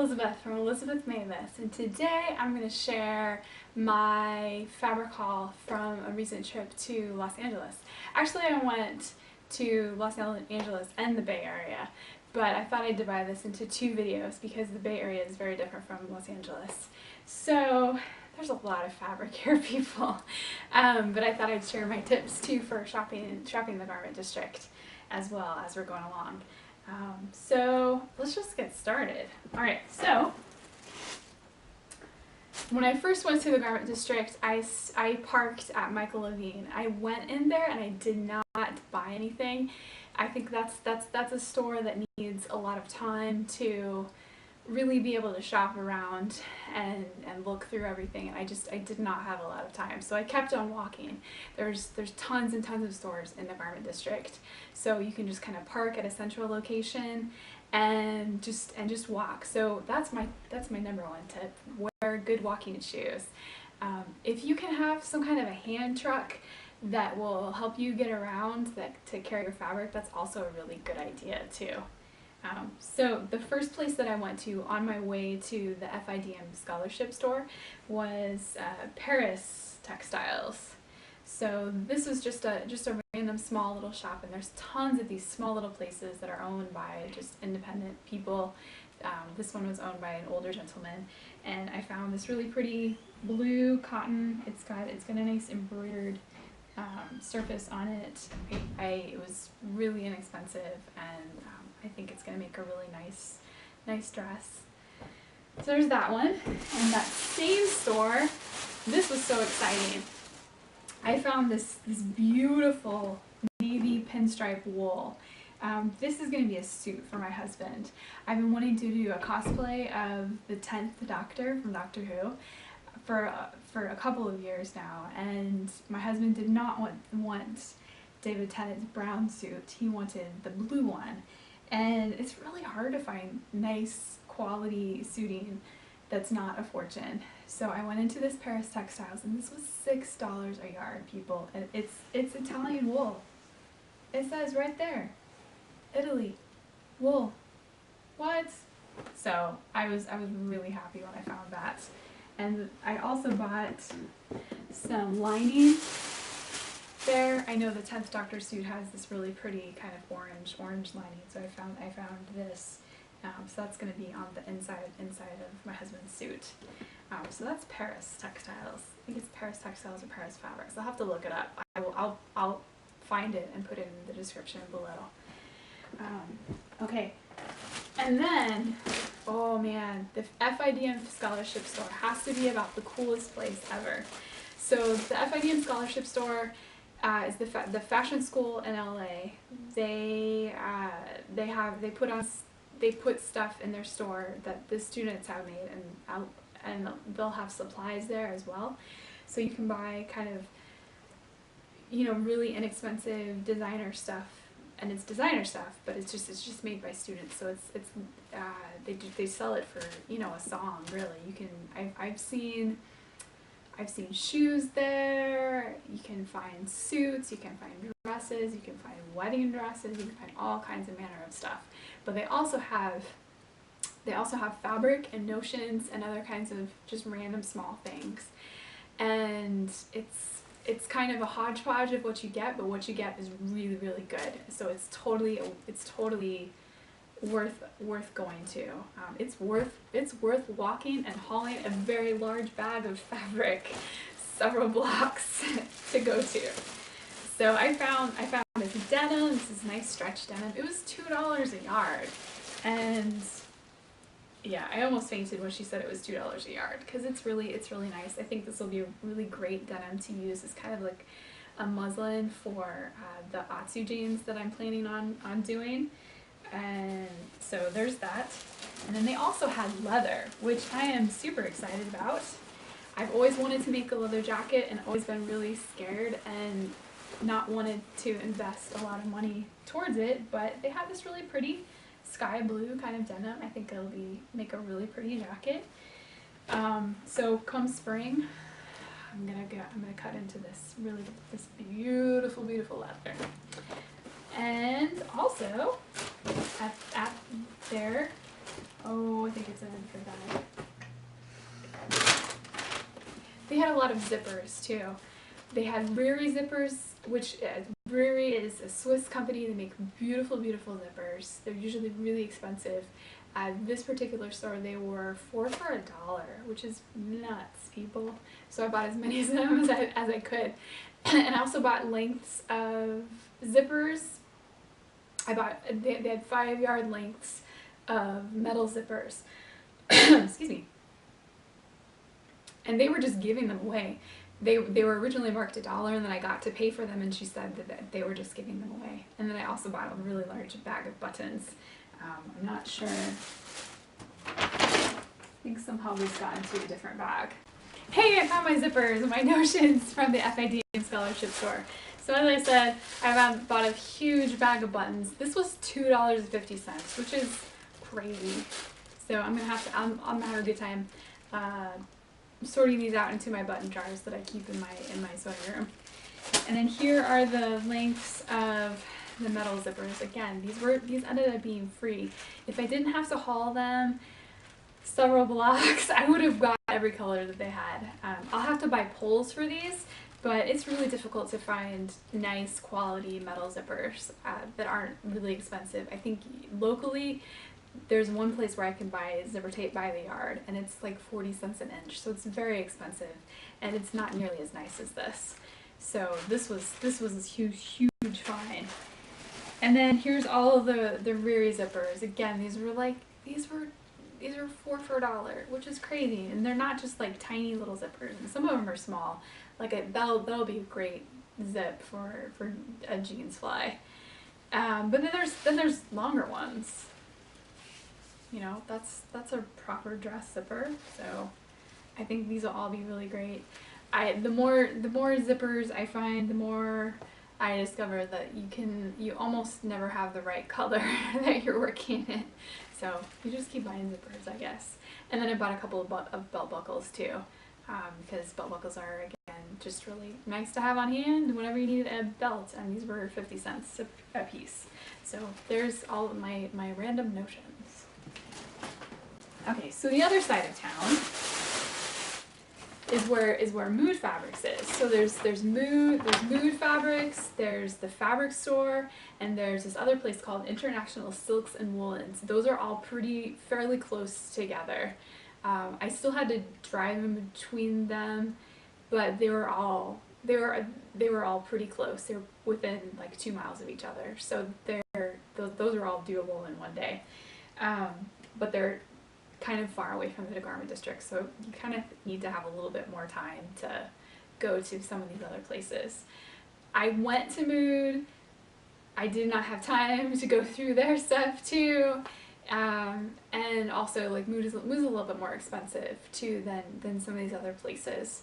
Elizabeth from Elizabeth Mavis, and today I'm going to share my fabric haul from a recent trip to Los Angeles. Actually, I went to Los Angeles and the Bay Area, but I thought I'd divide this into two videos because the Bay Area is very different from Los Angeles. So there's a lot of fabric here, people, but I thought I'd share my tips too for shopping the garment district as well as we're going along. So let's just get started. Alright, so when I first went to the garment district, I parked at Levine. I went in there and I did not buy anything. I think that's a store that needs a lot of time to really be able to shop around and look through everything, and I did not have a lot of time, so I kept on walking. There's tons and tons of stores in the garment district, so you can just kind of park at a central location and just walk. So that's my number one tip: wear good walking shoes. If you can have some kind of a hand truck that will help you get around to carry your fabric, that's also a really good idea too. So the first place that I went to on my way to the FIDM scholarship store was Paris Textiles. So this was just a random small little shop, and there's tons of these small little places that are owned by just independent people. This one was owned by an older gentleman, and I found this really pretty blue cotton. It's got a nice embroidered surface on it. It was really inexpensive, and I think it's going to make a really nice dress. So there's that one. And that same store, this was so exciting. I found this beautiful navy pinstripe wool. This is going to be a suit for my husband. I've been wanting to do a cosplay of the 10th Doctor from Doctor Who for a couple of years now, and my husband did not want David Tennant's brown suit. He wanted the blue one. And it's really hard to find nice quality suiting that's not a fortune. So I went into this Paris Textiles, and this was $6 a yard, people. And it's Italian wool. It says right there, Italy, wool. What? So I was really happy when I found that. And I also bought some lining. There, I know the 10th Doctor suit has this really pretty kind of orange lining, so I found this. So that's going to be on the inside of my husband's suit. So that's Paris Textiles. I think it's Paris Textiles or Paris Fabrics. I'll have to look it up. I'll find it and put it in the description below. Okay, and then, oh man, the FIDM scholarship store has to be about the coolest place ever. So the FIDM scholarship store is the fashion school in LA. They put stuff in their store that the students have made, and they'll have supplies there as well. So you can buy kind of, really inexpensive designer stuff, and it's designer stuff, but it's just made by students. So they sell it for a song, really. You can I've seen shoes there, you can find suits, you can find dresses, you can find wedding dresses, you can find all kinds of manner of stuff. But they also have fabric and notions and other kinds of just random small things. And it's kind of a hodgepodge of what you get, but what you get is really, really good. So it's totally worth going to. It's worth walking and hauling a very large bag of fabric several blocks to go to. So I found this denim. This is nice stretch denim. It was $2 a yard, and yeah, I almost fainted when she said it was $2 a yard, because it's really nice. I think this will be a really great denim to use as kind of like a muslin for the Atsu jeans that I'm planning on doing. And so there's that. And then they also had leather, which I am super excited about. I've always wanted to make a leather jacket and always been really scared and not wanted to invest a lot of money towards it, but they have this really pretty sky blue kind of denim. I think it'll make a really pretty jacket. So come spring, I'm gonna cut into this beautiful leather. And also at their Oh, I think it's in for that. They had a lot of zippers too. They had Brea zippers, which Brea is a Swiss company. They make beautiful, beautiful zippers. They're usually really expensive. At this particular store, they were 4 for $1, which is nuts, people. So I bought as many of them as I could. And I also bought lengths of zippers. They had 5-yard lengths of metal zippers. Excuse me. And they were just giving them away. They were originally marked $1, and then I got to pay for them, and she said that they were just giving them away. And then I also bought a really large bag of buttons. I'm not sure. I think somehow this got into a different bag. Hey, I found my zippers and my notions from the FIDM scholarship store. So as I said, I bought a huge bag of buttons. This was $2.50, which is crazy. So I'm gonna have a good time sorting these out into my button jars that I keep in my sewing room. And then here are the lengths of the metal zippers. Again, these ended up being free. If I didn't have to haul them several blocks, I would have got every color that they had. I'll have to buy poles for these, but it's really difficult to find nice quality metal zippers that aren't really expensive. I think locally there's one place where I can buy zipper tape by the yard, and it's like 40 cents an inch, so it's very expensive, and it's not nearly as nice as this. So this was a huge find. And then here's all of the Brea zippers. Again, these were 4 for $1, which is crazy, and they're not just like tiny little zippers. And some of them are small. Like that'll be a great zip for a jeans fly. But then there's longer ones. You know, that's a proper dress zipper. So I think these will all be really great. The more zippers I find, the more I discover that you almost never have the right color that you're working in. So you just keep buying zippers, I guess. And then I bought a couple of belt buckles too, because belt buckles are, again, just really nice to have on hand whenever you need a belt, and these were 50 cents a piece. So there's all of my random notions. Okay, so the other side of town is where Mood Fabrics is. So there's Mood Fabrics, there's the fabric store, and there's this other place called International Silks and Woolens. Those are all fairly close together. I still had to drive in between them, but they were all pretty close. They were within like 2 miles of each other. So those are all doable in one day. But they're kind of far away from the garment district, so you kind of need to have a little bit more time to go to some of these other places. I went to Mood. I did not have time to go through their stuff too, and also like Mood is a little bit more expensive too than some of these other places,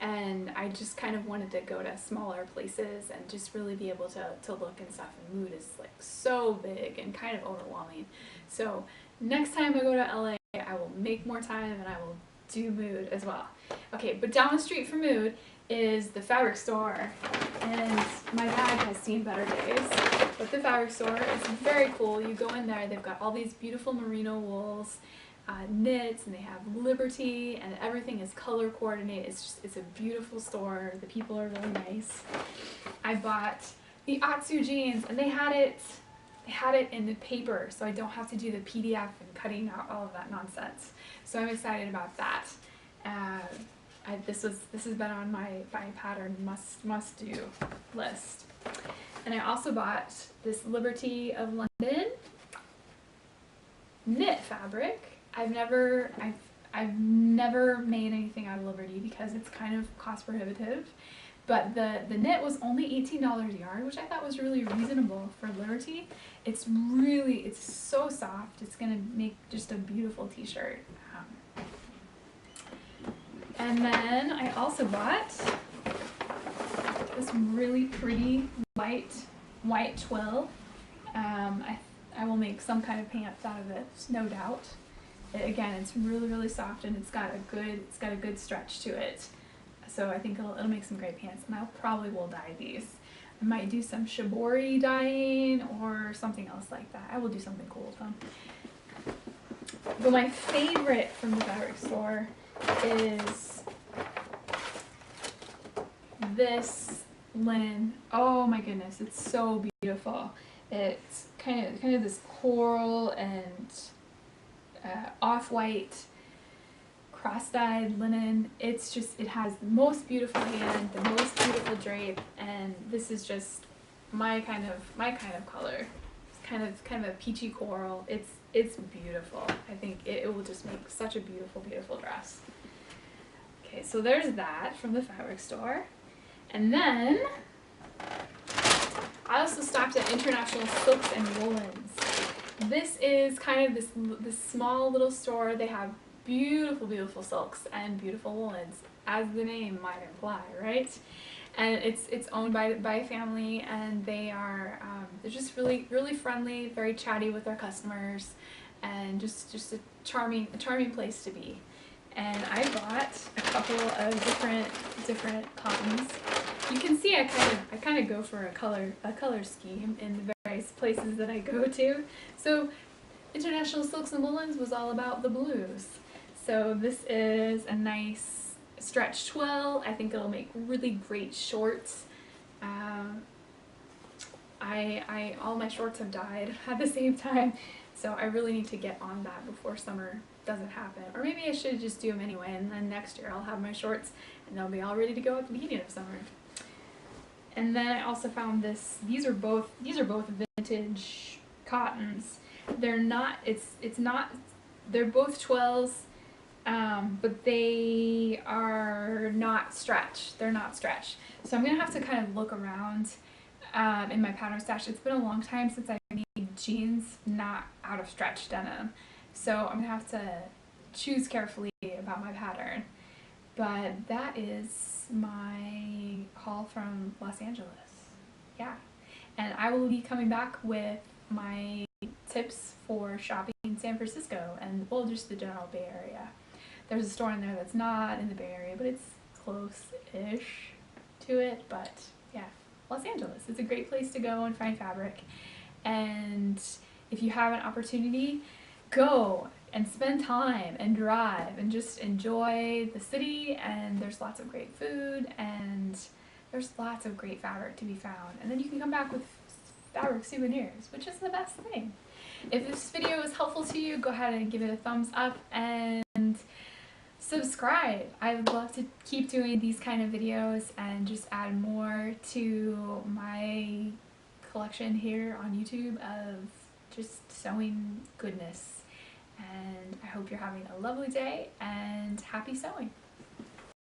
and I just kind of wanted to go to smaller places and just really be able to look and stuff, and Mood is like so big and kind of overwhelming. So next time I go to LA, I will make more time and I will do Mood as well. Okay, but down the street from Mood is the fabric store, and my bag has seen better days. But the fabric store is very cool. You go in there, they've got all these beautiful merino wools, knits, and they have Liberty, and everything is color coordinated. It's a beautiful store. The people are really nice. I bought the Atsu jeans, and they had it in the paper, so I don't have to do the PDF and cutting out all of that nonsense. So I'm excited about that. This has been on my pattern must do list. And I also bought this Liberty of London knit fabric. I've never made anything out of Liberty because it's kind of cost prohibitive. But the knit was only $18 a yard, which I thought was really reasonable for Liberty. It's so soft. It's gonna make just a beautiful t-shirt. And then I also bought this really pretty light white twill. I will make some kind of pants out of it, no doubt. Again, it's really soft, and it's got a good stretch to it. So I think it'll make some great pants, and I probably will dye these. I might do some shibori dyeing or something else like that. I will do something cool with them. But my favorite from the fabric store is this linen. Oh my goodness, it's so beautiful. It's kind of this coral and off-white cross-dyed linen. It's just, it has the most beautiful hand, the most beautiful drape, and this is just my kind of color. It's kind of a peachy coral. It's beautiful. I think it will just make such a beautiful dress. Okay, so there's that from the fabric store. And then I also stopped at International Silks and Woolens. This is kind of this small little store. They have beautiful silks and beautiful woolens, as the name might imply, right? And it's owned by a family, and they're just really friendly, very chatty with their customers, and just a charming place to be. And I bought a couple of different cottons. You can see I kind of go for a color scheme in the various places that I go to. So International Silks and Woolens was all about the blues. So this is a nice stretch twill. I think it'll make really great shorts. All my shorts have died at the same time, so I really need to get on that before summer doesn't happen. Or maybe I should just do them anyway, and then next year I'll have my shorts and they'll be all ready to go at the beginning of summer. And then I also found this. These are both vintage cottons. They're not. It's not. They're both twills, but they are not stretch. They're not stretch. So I'm gonna have to kind of look around in my pattern stash. It's been a long time since I made jeans not out of stretch denim, so I'm gonna have to choose carefully about my pattern. But that is my haul from Los Angeles. Yeah, and I will be coming back with my tips for shopping in San Francisco and, well, just the general Bay Area. There's a store in there that's not in the Bay Area, but it's close-ish to it. But yeah, Los Angeles is a great place to go and find fabric. And if you have an opportunity, go and spend time and drive and just enjoy the city. And there's lots of great food, and there's lots of great fabric to be found. And then you can come back with fabric souvenirs, which is the best thing. If this video was helpful to you, go ahead and give it a thumbs up and subscribe. I would love to keep doing these kind of videos and just add more to my collection here on YouTube of just sewing goodness. And I hope you're having a lovely day and happy sewing.